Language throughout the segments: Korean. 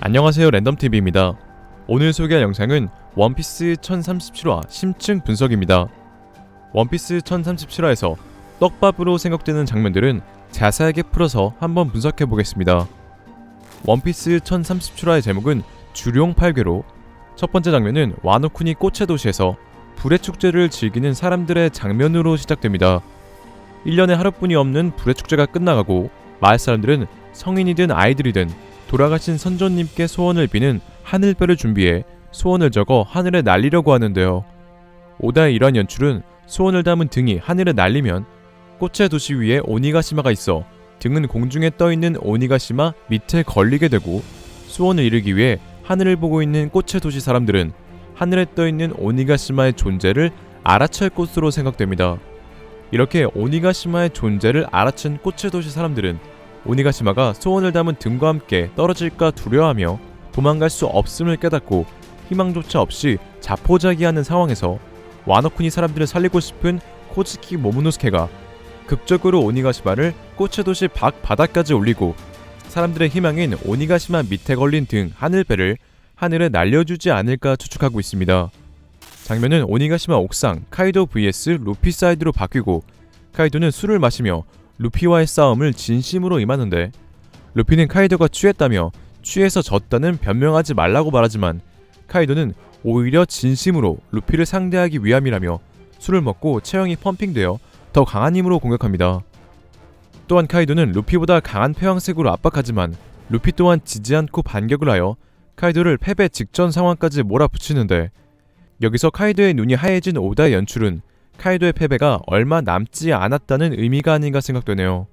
안녕하세요, 랜덤TV입니다. 오늘 소개할 영상은 원피스 1037화 심층 분석입니다. 원피스 1037화에서 떡밥으로 생각되는 장면들은 자세하게 풀어서 한번 분석해보겠습니다. 원피스 1037화의 제목은 주룡 8궤로, 첫 번째 장면은 와노쿠니 꽃의 도시에서 불의 축제를 즐기는 사람들의 장면으로 시작됩니다. 1년에 하루뿐이 없는 불의 축제가 끝나가고 마을 사람들은 성인이든 아이들이든 돌아가신 선조님께 소원을 비는 하늘별을 준비해 소원을 적어 하늘에 날리려고 하는데요. 오다의 이러한 연출은 소원을 담은 등이 하늘에 날리면 꽃의 도시 위에 오니가시마가 있어 등은 공중에 떠있는 오니가시마 밑에 걸리게 되고, 소원을 이루기 위해 하늘을 보고 있는 꽃의 도시 사람들은 하늘에 떠있는 오니가시마의 존재를 알아챌 것으로 생각됩니다. 이렇게 오니가시마의 존재를 알아챈 꽃의 도시 사람들은 오니가시마가 소원을 담은 등과 함께 떨어질까 두려워하며 도망갈 수 없음을 깨닫고 희망조차 없이 자포자기하는 상황에서 와노쿠니 사람들을 살리고 싶은 코즈키 모모노스케가 극적으로 오니가시마를 꽃의 도시 밖 바닥까지 올리고 사람들의 희망인 오니가시마 밑에 걸린 등 하늘배를 하늘에 날려주지 않을까 추측하고 있습니다. 장면은 오니가시마 옥상 카이도 vs 루피 사이드로 바뀌고, 카이도는 술을 마시며 루피와의 싸움을 진심으로 임하는데, 루피는 카이도가 취했다며 취해서 졌다는 변명하지 말라고 말하지만 카이도는 오히려 진심으로 루피를 상대하기 위함이라며 술을 먹고 체형이 펌핑되어 더 강한 힘으로 공격합니다. 또한 카이도는 루피보다 강한 폐왕색으로 압박하지만 루피 또한 지지 않고 반격을 하여 카이도를 패배 직전 상황까지 몰아붙이는데, 여기서 카이도의 눈이 하얘진 오다의 연출은 카이도의 패배가 얼마 남지 않았다는 의미가 아닌가 생각되네요.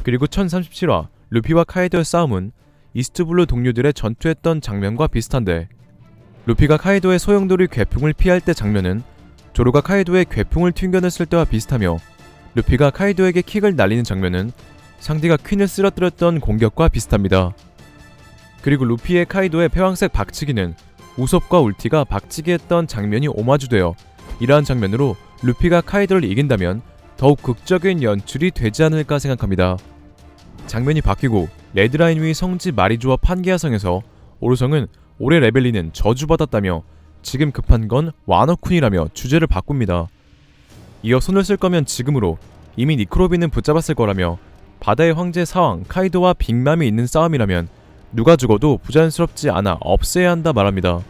그리고 1037화 루피와 카이도의 싸움은 이스트블루 동료들의 전투했던 장면과 비슷한데, 루피가 카이도의 소용돌이 괴풍을 피할 때 장면은 조로가 카이도의 괴풍을 튕겨냈을 때와 비슷하며, 루피가 카이도에게 킥을 날리는 장면은 상대가 퀸을 쓰러뜨렸던 공격과 비슷합니다. 그리고 루피의 카이도의 패왕색 박치기는 우섭과 울티가 박치기 했던 장면이 오마주되어 이러한 장면으로 루피가 카이도를 이긴다면 더욱 극적인 연출이 되지 않을까 생각합니다. 장면이 바뀌고 레드라인 위 성지 마리조와 판게아성에서 오르성은 올해 레벨리는 저주받았다며 지금 급한 건 와노쿤이라며 주제를 바꿉니다. 이어 손을 쓸 거면 지금으로, 이미 니크로비는 붙잡았을 거라며 바다의 황제 사왕 카이도와 빅맘이 있는 싸움이라면 누가 죽어도 부자연스럽지 않아 없애야 한다 말합니다.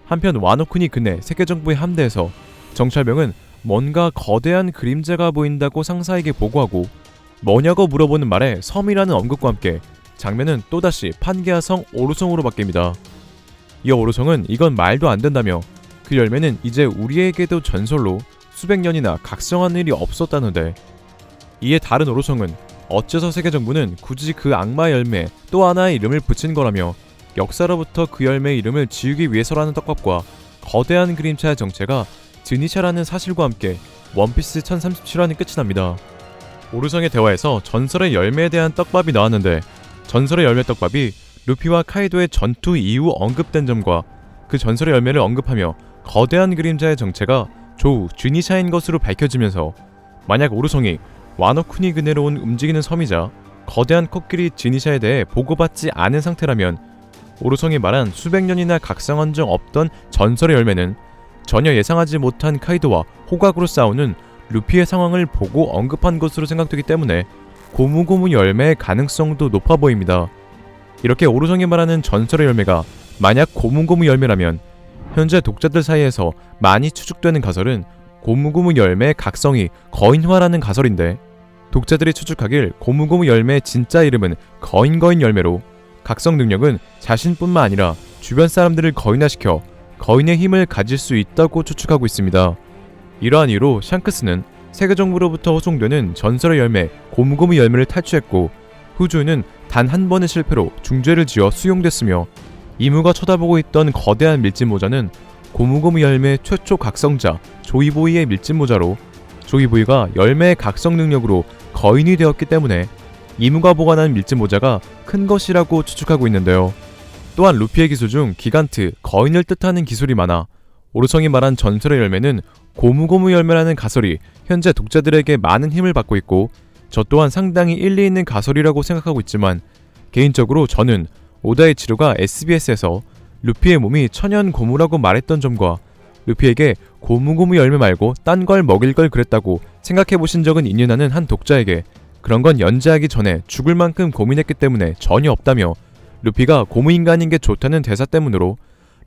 한편 와노쿤이 그네 세계정부의 함대에서 정찰병은 뭔가 거대한 그림자가 보인다고 상사에게 보고하고 뭐냐고 물어보는 말에 섬이라는 언급과 함께 장면은 또다시 판게아성 오르성으로 바뀝니다. 이어 오르성은 이건 말도 안 된다며 그 열매는 이제 우리에게도 전설로 수백 년이나 각성한 일이 없었다는데, 이에 다른 오르성은 어째서 세계정부는 굳이 그 악마 열매에 또 하나의 이름을 붙인 거라며 역사로부터 그 열매의 이름을 지우기 위해서라는 떡밥과 거대한 그림자의 정체가 드니샤라는 사실과 함께 원피스 1037화는 끝이 납니다. 오르성의 대화에서 전설의 열매에 대한 떡밥이 나왔는데, 전설의 열매 떡밥이 루피와 카이도의 전투 이후 언급된 점과 그 전설의 열매를 언급하며 거대한 그림자의 정체가 조우 드니샤인 것으로 밝혀지면서, 만약 오르성이 와노쿠니 그네로 온 움직이는 섬이자 거대한 코끼리 드니샤에 대해 보고받지 않은 상태라면 오르성이 말한 수백 년이나 각성한 적 없던 전설의 열매는 전혀 예상하지 못한 카이도와 호각으로 싸우는 루피의 상황을 보고 언급한 것으로 생각되기 때문에 고무고무 열매의 가능성도 높아 보입니다. 이렇게 오르성이 말하는 전설의 열매가 만약 고무고무 열매라면 현재 독자들 사이에서 많이 추측되는 가설은 고무고무 열매의 각성이 거인화라는 가설인데, 독자들이 추측하길 고무고무 열매의 진짜 이름은 거인 열매로 각성 능력은 자신뿐만 아니라 주변 사람들을 거인화시켜 거인의 힘을 가질 수 있다고 추측하고 있습니다. 이러한 이유로 샹크스는 세계정부로부터 호송되는 전설의 열매 고무고무 열매를 탈취했고, 후주는 단 한 번의 실패로 중죄를 지어 수용됐으며, 이무가 쳐다보고 있던 거대한 밀짚 모자는 고무고무 열매 최초 각성자 조이보이의 밀짚 모자로, 조이보이가 열매의 각성 능력으로 거인이 되었기 때문에 이무가 보관한 밀짚 모자가 큰 것이라고 추측하고 있는데요. 또한 루피의 기술 중 기간트, 거인을 뜻하는 기술이 많아 오르성이 말한 전설의 열매는 고무고무 열매라는 가설이 현재 독자들에게 많은 힘을 받고 있고, 저 또한 상당히 일리 있는 가설이라고 생각하고 있지만 개인적으로 저는 오다 이치로가 SBS에서 루피의 몸이 천연 고무라고 말했던 점과 루피에게 고무고무 열매 말고 딴 걸 먹일 걸 그랬다고 생각해보신 적은 있느냐는 한 독자에게 그런 건 연재하기 전에 죽을 만큼 고민했기 때문에 전혀 없다며 루피가 고무인간인 게 좋다는 대사 때문으로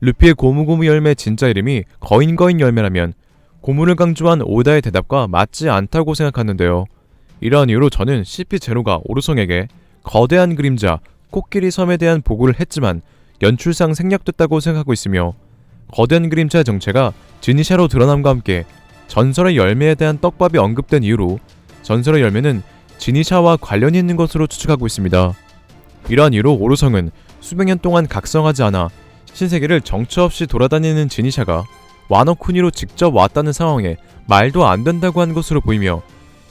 루피의 고무고무 열매 진짜 이름이 거인거인 열매라면 고무를 강조한 오다의 대답과 맞지 않다고 생각하는데요. 이러한 이유로 저는 CP0가 오르송에게 거대한 그림자 코끼리 섬에 대한 보고를 했지만 연출상 생략됐다고 생각하고 있으며 거대한 그림자의 정체가 지니샤로 드러남과 함께 전설의 열매에 대한 떡밥이 언급된 이유로 전설의 열매는 지니샤와 관련이 있는 것으로 추측하고 있습니다. 이러한 이유로 오르성은 수백 년 동안 각성하지 않아 신세계를 정처 없이 돌아다니는 지니샤가 와노쿠니로 직접 왔다는 상황에 말도 안 된다고 한 것으로 보이며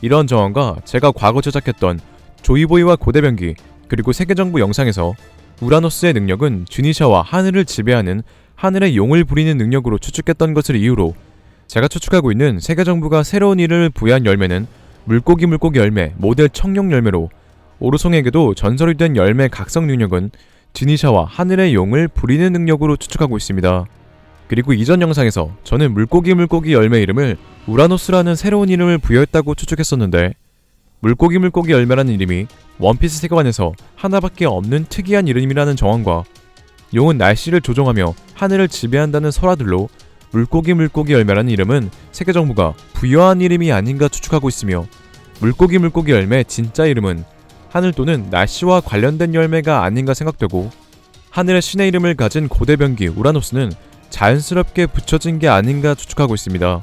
이런 정황과 제가 과거 제작했던 조이보이와 고대변기 그리고 세계정부 영상에서 우라노스의 능력은 지니샤와 하늘을 지배하는 하늘의 용을 부리는 능력으로 추측했던 것을 이유로 제가 추측하고 있는 세계정부가 새로운 이름을 부여한 열매는 물고기 열매 모델 청룡 열매로 오르송에게도 전설이 된 열매 각성 능력은 지니샤와 하늘의 용을 부리는 능력으로 추측하고 있습니다. 그리고 이전 영상에서 저는 물고기 열매 이름을 우라노스라는 새로운 이름을 부여했다고 추측했었는데 물고기 열매라는 이름이 원피스 세계관에서 하나밖에 없는 특이한 이름이라는 정황과 용은 날씨를 조종하며 하늘을 지배한다는 설화들로 물고기 열매라는 이름은 세계정부가 부여한 이름이 아닌가 추측하고 있으며 물고기 열매 진짜 이름은 하늘 또는 날씨와 관련된 열매가 아닌가 생각되고 하늘의 신의 이름을 가진 고대변기 우라노스는 자연스럽게 붙여진 게 아닌가 추측하고 있습니다.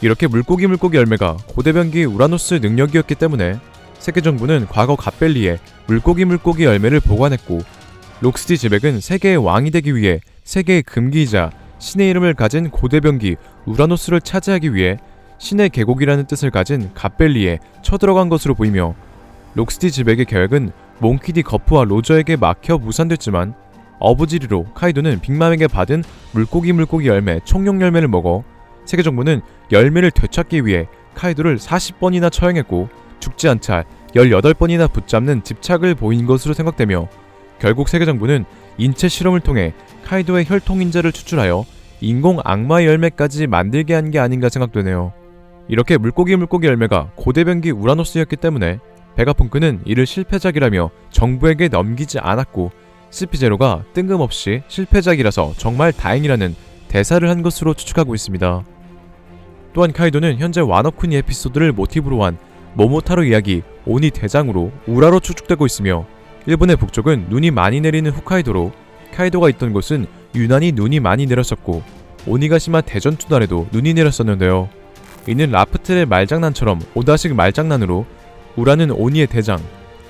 이렇게 물고기 열매가 고대변기 우라노스 능력이었기 때문에 세계정부는 과거 갓벨리에 물고기 열매를 보관했고 록스티 지백은 세계의 왕이 되기 위해 세계의 금기이자 신의 이름을 가진 고대변기 우라노스를 차지하기 위해 신의 계곡이라는 뜻을 가진 갓벨리에 쳐들어간 것으로 보이며 록스티 지백의 계획은 몽키디 거프와 로저에게 막혀 무산됐지만 어부지리로 카이도는 빅맘에게 받은 물고기 열매 청룡 열매를 먹어 세계정부는 열매를 되찾기 위해 카이도를 40번이나 처형했고 죽지 않자 18번이나 붙잡는 집착을 보인 것으로 생각되며 결국 세계정부는 인체 실험을 통해 카이도의 혈통인자를 추출하여 인공 악마의 열매까지 만들게 한 게 아닌가 생각되네요. 이렇게 물고기 열매가 고대변기 우라노스였기 때문에 베가펑크는 이를 실패작이라며 정부에게 넘기지 않았고 CP0가 뜬금없이 실패작이라서 정말 다행이라는 대사를 한 것으로 추측하고 있습니다. 또한 카이도는 현재 와노쿠니 에피소드를 모티브로 한 모모타로 이야기 오니 대장으로 우라로 추측되고 있으며 일본의 북쪽은 눈이 많이 내리는 홋카이도로 카이도가 있던 곳은 유난히 눈이 많이 내렸었고 오니가시마 대전투 날에도 눈이 내렸었는데요. 이는 라프텔의 말장난처럼 오다식 말장난으로 우라는 오니의 대장,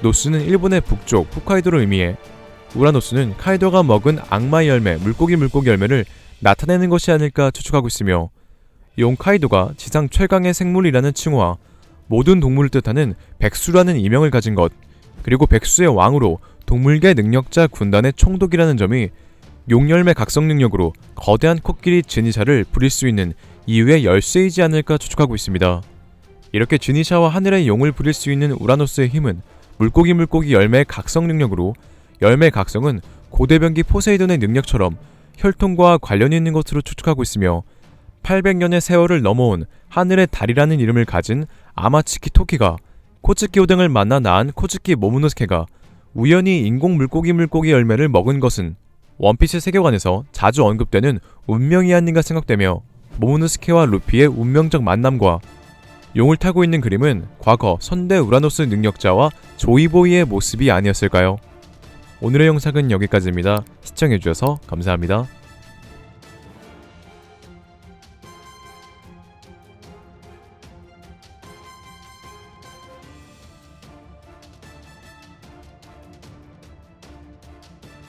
노스는 일본의 북쪽 홋카이도를 의미해 우라노스는 카이도가 먹은 악마의 열매 물고기 열매를 나타내는 것이 아닐까 추측하고 있으며 용 카이도가 지상 최강의 생물이라는 칭호와 모든 동물을 뜻하는 백수라는 이명을 가진 것 그리고 백수의 왕으로 동물계 능력자 군단의 총독이라는 점이 용열매 각성 능력으로 거대한 코끼리 지니샤를 부릴 수 있는 이유의 열쇠이지 않을까 추측하고 있습니다. 이렇게 지니샤와 하늘의 용을 부릴 수 있는 우라노스의 힘은 물고기 열매 각성 능력으로 열매 각성은 고대변기 포세이돈의 능력처럼 혈통과 관련이 있는 것으로 추측하고 있으며 800년의 세월을 넘어온 하늘의 달이라는 이름을 가진 아마츠키 토키가 코츠키 오뎅을 만나 낳은 코츠키 모모노스케가 우연히 인공 물고기 열매를 먹은 것은 원피스 세계관에서 자주 언급되는 운명이 아닌가 생각되며 모모노스케와 루피의 운명적 만남과 용을 타고 있는 그림은 과거 선대 우라노스 능력자와 조이보이의 모습이 아니었을까요? 오늘의 영상은 여기까지입니다. 시청해주셔서 감사합니다.